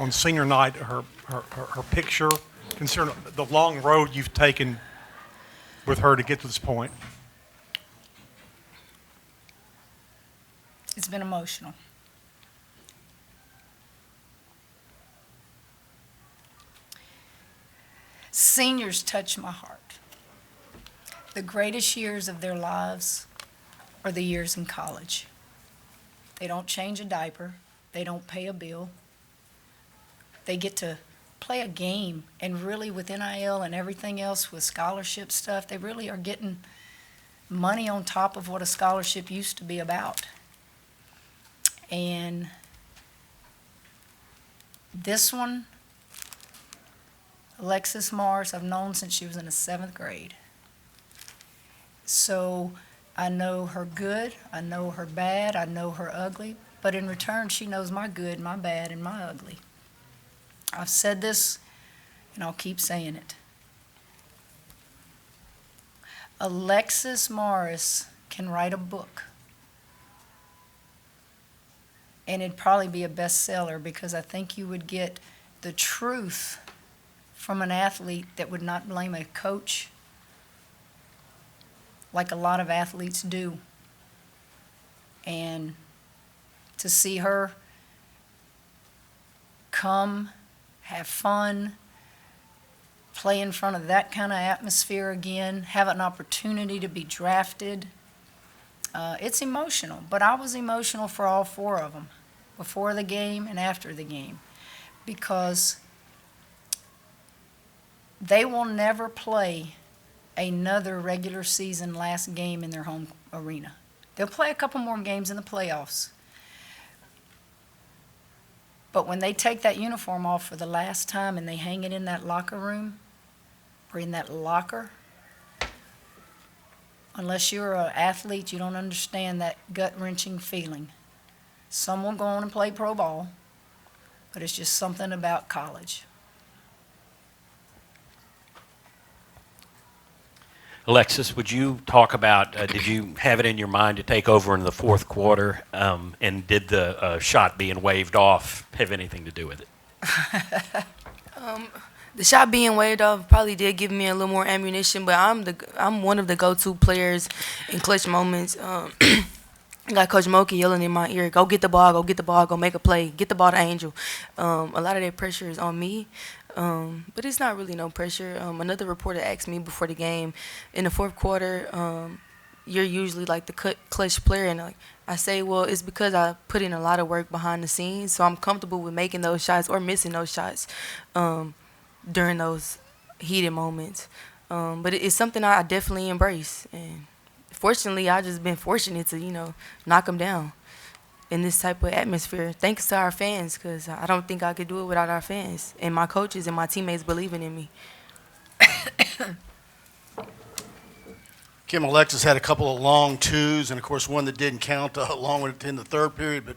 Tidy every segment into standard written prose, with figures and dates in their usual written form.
on senior night, her picture, considering the long road you've taken with her to get to this point? It's been emotional. Seniors touch my heart. The greatest years of their lives are the years in college. They don't change a diaper. They don't pay a bill. They get to play a game, and really with NIL and everything else with scholarship stuff, they really are getting money on top of what a scholarship used to be about. And this one, Alexis Morris, I've known since she was in the 7th grade. So I know her good, I know her bad, I know her ugly, but in return, she knows my good, my bad, and my ugly. I've said this, and I'll keep saying it. Alexis Morris can write a book, and it'd probably be a bestseller, because I think you would get the truth from an athlete that would not blame a coach like a lot of athletes do. And to see her come, have fun, play in front of that kind of atmosphere again, have an opportunity to be drafted, it's emotional. But I was emotional for all 4 of them, before the game and after the game, because they will never play another regular season last game in their home arena. They'll play a couple more games in the playoffs. But when they take that uniform off for the last time and they hang it in that locker room or in that locker, unless you're an athlete, you don't understand that gut-wrenching feeling. Some will go on and play pro ball, but it's just something about college. Alexis, would you talk about, did you have it in your mind to take over in the 4th quarter, and did the shot being waved off have anything to do with it? The shot being waved off probably did give me a little more ammunition, but I'm one of the go-to players in clutch moments. I got Coach Mulkey yelling in my ear, go get the ball, go make a play, get the ball to Angel. A lot of that pressure is on me. But it's not really no pressure. Another reporter asked me before the game, in the 4th quarter, you're usually like the clutch player, and I say, well, it's because I put in a lot of work behind the scenes, so I'm comfortable with making those shots or missing those shots during those heated moments. But it's something I definitely embrace, and fortunately, I just been fortunate to knock them down in this type of atmosphere, thanks to our fans, because I don't think I could do it without our fans and my coaches and my teammates believing in me. Kim, Alexis had a couple of long twos, and of course one that didn't count long in the 3rd period, but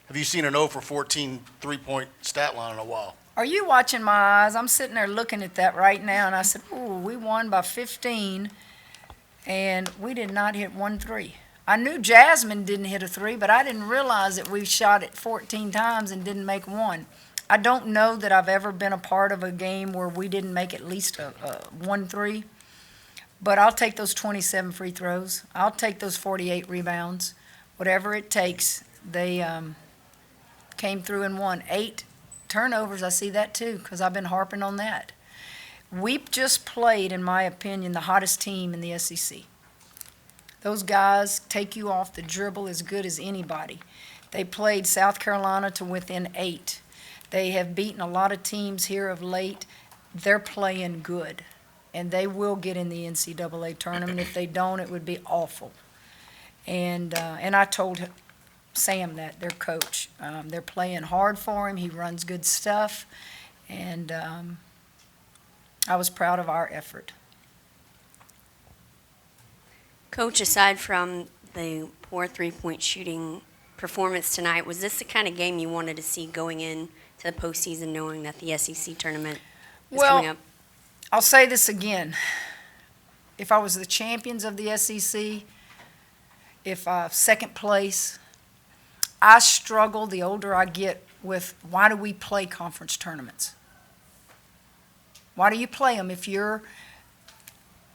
have you seen an 0 for 14 3-point stat line in a while? Are you watching my eyes? I'm sitting there looking at that right now, and I said, ooh, we won by 15, and we did not hit 1 3. I knew Jasmine didn't hit a 3, but I didn't realize that we shot it 14 times and didn't make 1. I don't know that I've ever been a part of a game where we didn't make at least a 1 3, but I'll take those 27 free throws. I'll take those 48 rebounds. Whatever it takes. They came through and won. 8 turnovers, I see that too, because I've been harping on that. We just played, in my opinion, the hottest team in the SEC. Those guys take you off the dribble as good as anybody. They played South Carolina to within 8. They have beaten a lot of teams here of late. They're playing good, and they will get in the NCAA tournament. If they don't, it would be awful. And I told Sam that, their coach. They're playing hard for him. He runs good stuff, and I was proud of our effort. Coach, aside from the poor 3-point shooting performance tonight, was this the kind of game you wanted to see going in to the postseason, knowing that the SEC tournament is coming up? I'll say this again. If I was the champions of the SEC, if 2nd place, I struggle the older I get with why do we play conference tournaments? Why do you play them if you're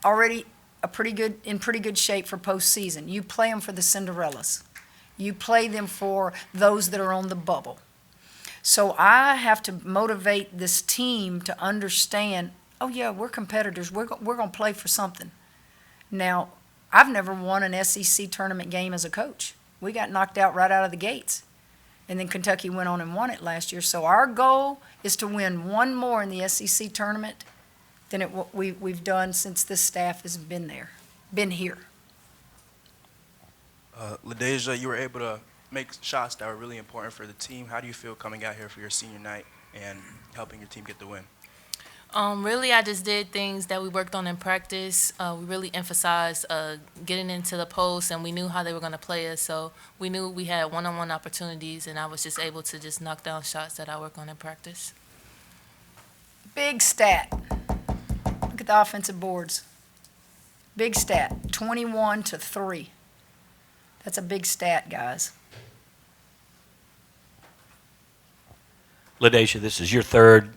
already in pretty good shape for postseason? You play them for the Cinderellas. You play them for those that are on the bubble. So I have to motivate this team to understand, oh yeah, we're competitors. We're going to play for something. Now, I've never won an SEC tournament game as a coach. We got knocked out right out of the gates. And then Kentucky went on and won it last year. So our goal is to win one more in the SEC tournament than we've done since this staff has been here. LaDazhia, you were able to make shots that were really important for the team. How do you feel coming out here for your senior night and helping your team get the win? Really, I just did things that we worked on in practice. We really emphasized getting into the post, and we knew how they were going to play us. So we knew we had one-on-one opportunities, and I was just able to just knock down shots that I work on in practice. Big stat. Look at the offensive boards. Big stat, 21-3. That's a big stat, guys. LaDazhia, this is your third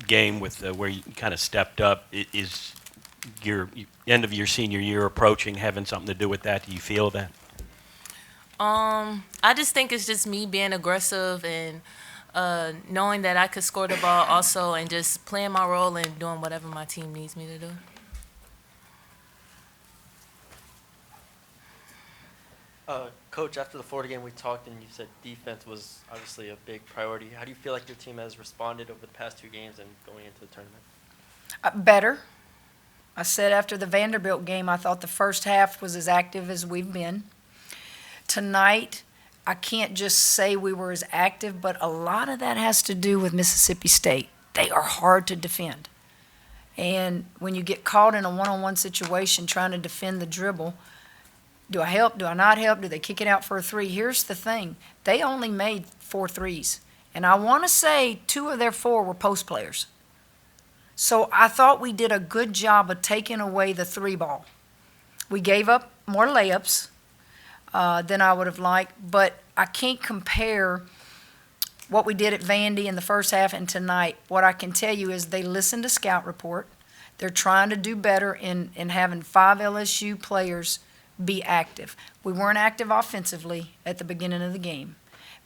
game with where you kind of stepped up. Is your end of your senior year approaching, having something to do with that? Do you feel that? I just think it's just me being aggressive and knowing that I could score the ball also, and just playing my role and doing whatever my team needs me to do. Coach, after the Florida game, we talked and you said defense was obviously a big priority. How do you feel like your team has responded over the past 2 games and going into the tournament? Better. I said after the Vanderbilt game, I thought the first half was as active as we've been. Tonight, I can't just say we were as active, but a lot of that has to do with Mississippi State. They are hard to defend. And when you get caught in a one-on-one situation trying to defend the dribble, do I help? Do I not help? Do they kick it out for a 3? Here's the thing. They only made 4 threes. And I want to say 2 of their 4 were post players. So I thought we did a good job of taking away the 3 ball. We gave up more layups than I would have liked, but I can't compare what we did at Vandy in the first half and tonight. What I can tell you is they listened to Scout Report. They're trying to do better in having 5 LSU players be active. We weren't active offensively at the beginning of the game,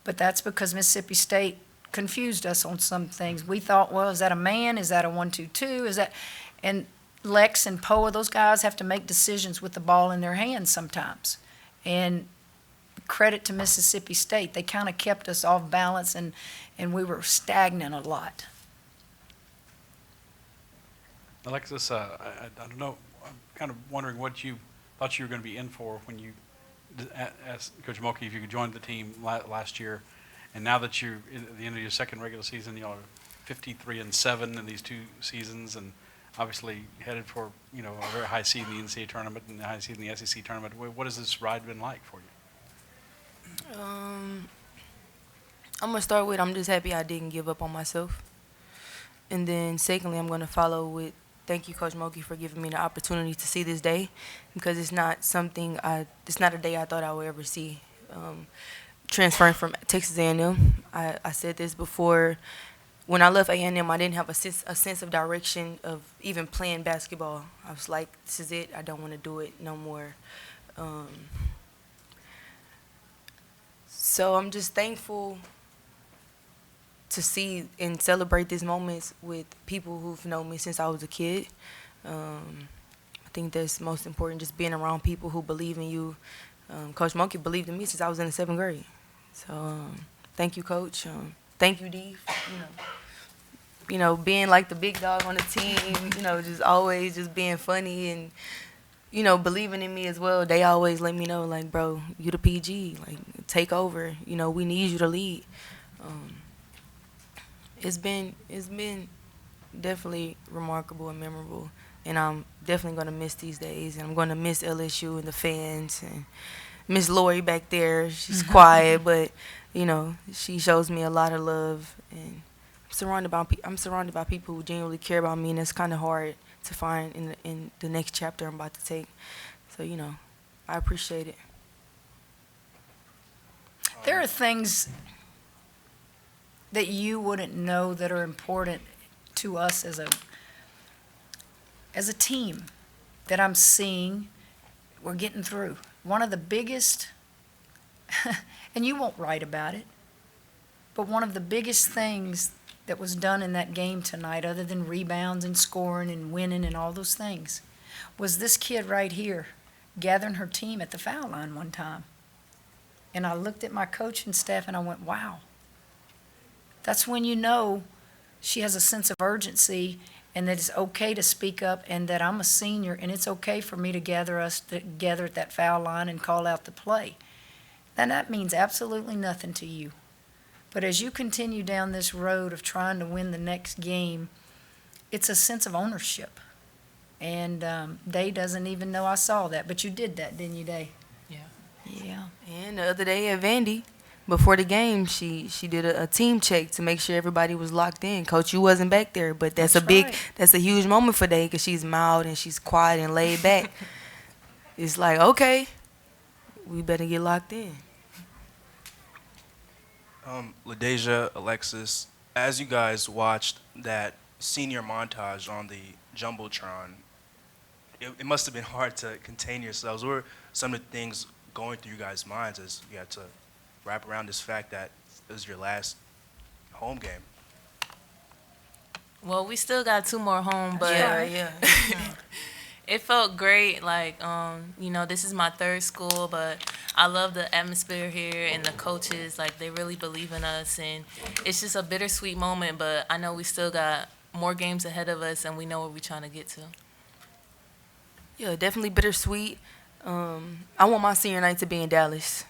but that's because Mississippi State confused us on some things. We thought, well, is that a man? Is that a 1-2-2? Is that? And Lex and Poa, those guys have to make decisions with the ball in their hands sometimes. And credit to Mississippi State, they kind of kept us off balance, and we were stagnant a lot. Alexis, I don't know. I'm kind of wondering what you thought you were going to be in for when you asked Coach Mulkey if you could join the team last year, and now that you're at the end of your second regular season, you know, 53-7 in these 2 seasons, and obviously headed for a very high seed in the NCAA tournament and a high seed in the SEC tournament. What has this ride been like for you? I'm gonna start with I'm just happy I didn't give up on myself, and then secondly I'm gonna follow with thank you, Coach Mulkey, for giving me the opportunity to see this day, because it's not a day I thought I would ever see. Transferring from Texas A&M, I said this before. When I left A&M, I didn't have a sense of direction of even playing basketball. I was like, this is it. I don't want to do it no more. So I'm just thankful to see and celebrate these moments with people who've known me since I was a kid. I think that's most important, just being around people who believe in you. Coach Mulkey believed in me since I was in the 7th grade. So thank you, Coach. Thank you, Dee, for, being like the big dog on the team, just always just being funny and, believing in me as well. They always let me know, like, bro, you the PG, like, take over. We need you to lead. It's been definitely remarkable and memorable, and I'm definitely going to miss these days, and I'm going to miss LSU and the fans, and miss Lori back there. She's quiet, but, she shows me a lot of love, and I'm surrounded by people who genuinely care about me, and it's kind of hard to find in the next chapter I'm about to take. So, I appreciate it. There are things that you wouldn't know that are important to us as a team that I'm seeing we're getting through. One of the biggest, and you won't write about it, but one of the biggest things that was done in that game tonight, other than rebounds and scoring and winning and all those things, was this kid right here gathering her team at the foul line one time. And I looked at my coaching staff and I went, wow. That's when you know she has a sense of urgency and that it's okay to speak up and that I'm a senior and it's okay for me to gather us together at that foul line and call out the play. And that means absolutely nothing to you. But as you continue down this road of trying to win the next game, it's a sense of ownership. And Day doesn't even know I saw that, but you did that, didn't you, Day? Yeah. Yeah. And the other day at Vandy, before the game, she did a team check to make sure everybody was locked in. Coach, you wasn't back there, but that's right. that's a huge moment for Day because she's mild and she's quiet and laid back. It's like, okay, we better get locked in. LaDazhia, Alexis, as you guys watched that senior montage on the Jumbotron, it must have been hard to contain yourselves. What were some of the things going through you guys' minds as you had to wrap around this fact that it was your last home game? Well, we still got 2 more home, but Yeah. it felt great. Like, this is my 3rd school, but I love the atmosphere here and the coaches. Like, they really believe in us, and it's just a bittersweet moment. But I know we still got more games ahead of us, and we know what we're trying to get to. Yeah, definitely bittersweet. I want my senior night to be in Dallas.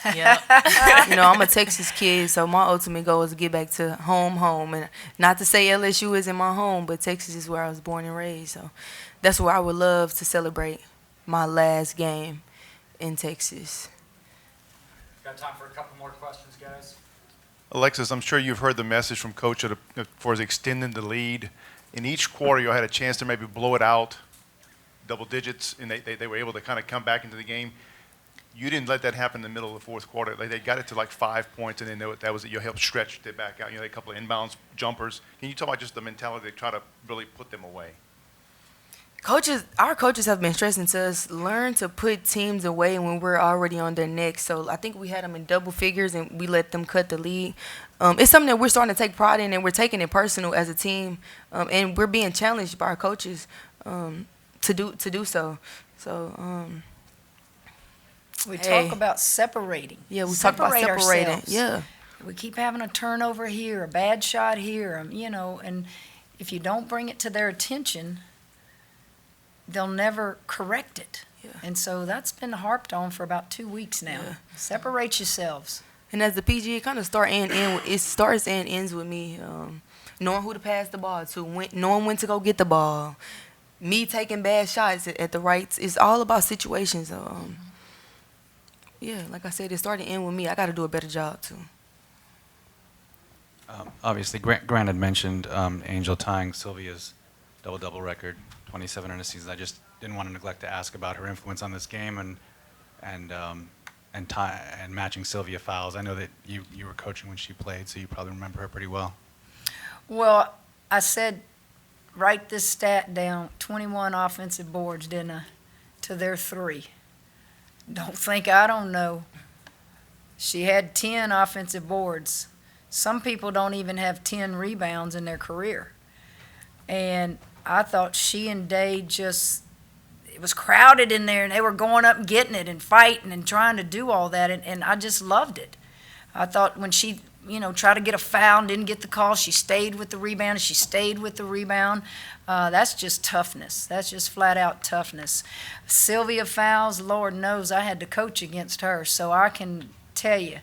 Yeah. I'm a Texas kid, so my ultimate goal is to get back to home. And not to say LSU isn't my home, but Texas is where I was born and raised. So that's where I would love to celebrate my last game in Texas. Got time for a couple more questions, guys? Alexis, I'm sure you've heard the message from Coach for extending the lead. In each quarter, you had a chance to maybe blow it out, double digits, and they were able to kind of come back into the game. You didn't let that happen in the middle of the 4th quarter. They got it to like 5 points, and then that was it. You helped stretch it back out. They had a couple of inbounds jumpers. Can you talk about just the mentality to try to really put them away? Our coaches have been stressing to us, learn to put teams away when we're already on their necks. So I think we had them in double figures, and we let them cut the lead. It's something that we're starting to take pride in, and we're taking it personal as a team, and we're being challenged by our coaches to do so. So. We talk about separating. Yeah, we talk about separating. Ourselves. Yeah. We keep having a turnover here, a bad shot here, and if you don't bring it to their attention, they'll never correct it. Yeah. And so that's been harped on for about 2 weeks now. Yeah. Separate yourselves. And as the PG, it kind of starts and ends with me knowing who to pass the ball to, knowing when to go get the ball, me taking bad shots at the rights. It's all about situations. Yeah, like I said, it started and end with me. I got to do a better job, too. Obviously, Grant had mentioned Angel tying Sylvia's double-double record, 27 in a season. I just didn't want to neglect to ask about her influence on this game and matching Sylvia fouls. I know that you were coaching when she played, so you probably remember her pretty well. Well, I said, write this stat down, 21 offensive boards, didn't I, to their 3. Don't think I don't know. She had 10 offensive boards. Some people don't even have 10 rebounds in their career. And I thought she and Day it was crowded in there, and they were going up and getting it and fighting and trying to do all that, and I just loved it. I thought when she, tried to get a foul and didn't get the call, she stayed with the rebound, and she stayed with the rebound. That's just toughness. That's just flat-out toughness. Sylvia fouls, Lord knows I had to coach against her, so I can tell you,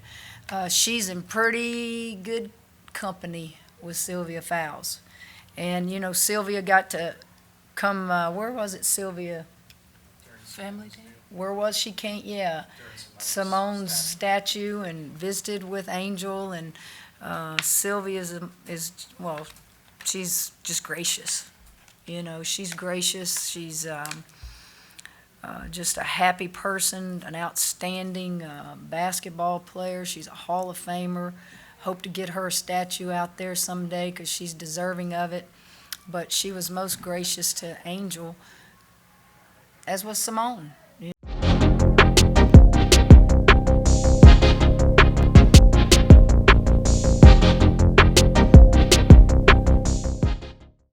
she's in pretty good company with Sylvia fouls. And, Sylvia got to come, where was it, Sylvia? Family Day? Where was she? Simone's statue and visited with Angel. And Sylvia is she's just gracious. She's gracious. She's just a happy person, an outstanding basketball player. She's a Hall of Famer. Hope to get her a statue out there someday because she's deserving of it. But she was most gracious to Angel, as was Simone.